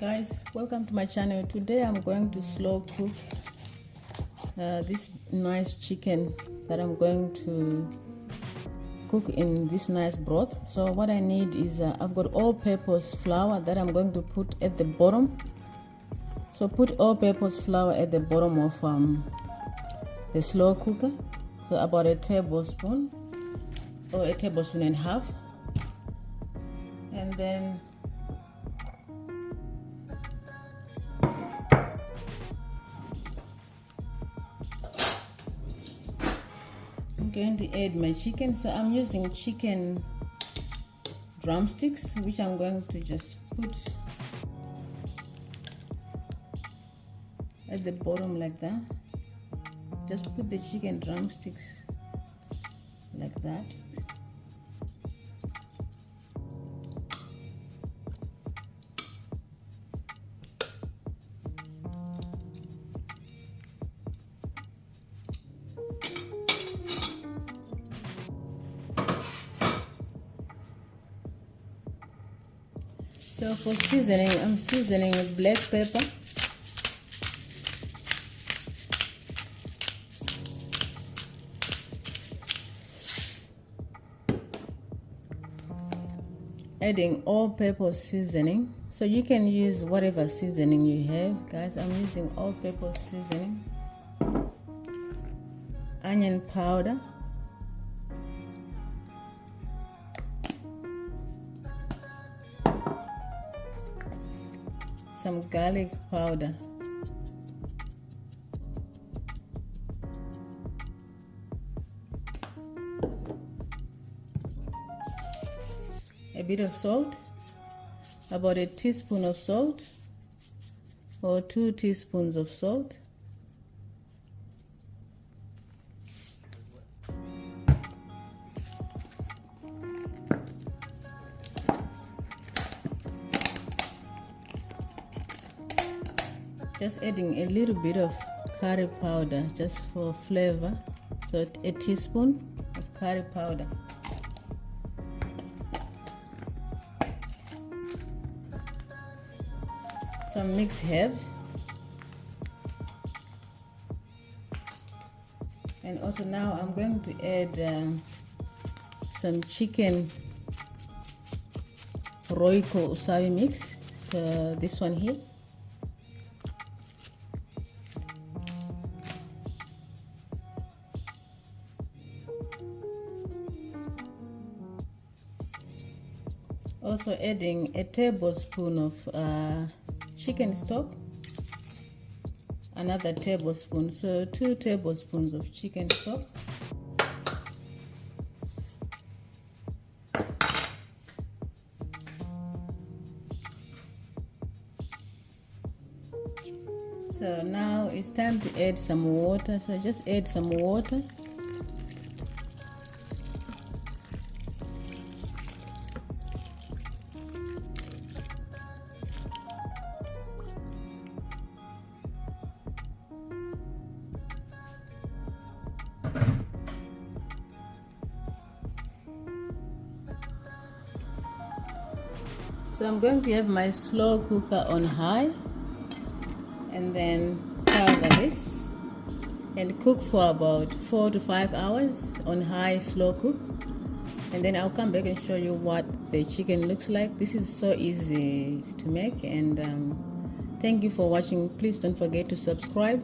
Guys, welcome to my channel. Today I'm going to slow cook this nice chicken that I'm going to cook in this nice broth. So what I need is I've got all-purpose flour that I'm going to put at the bottom. So put all-purpose flour at the bottom of the slow cooker. So about a tablespoon or a tablespoon and a half. And then I'm going to add my chicken. So I'm using chicken drumsticks, which I'm going to just put at the bottom like that. Just put the chicken drumsticks like that. So for seasoning, I'm seasoning with black pepper, adding all-purpose seasoning. So you can use whatever seasoning you have, guys. I'm using all-purpose seasoning, onion powder, some garlic powder, a bit of salt, about a teaspoon of salt or 2 teaspoons of salt, just adding a little bit of curry powder just for flavor, so a teaspoon of curry powder, some mixed herbs, and also now I'm going to add some chicken Royco usawi mix, so this one here. Also adding a tablespoon of chicken stock, another tablespoon, so 2 tablespoons of chicken stock. So now it's time to add some water, so just add some water. So I'm going to have my slow cooker on high and then cover this and cook for about 4 to 5 hours on high slow cook, and then I'll come back and show you what the chicken looks like. This is so easy to make, and thank you for watching. Please don't forget to subscribe.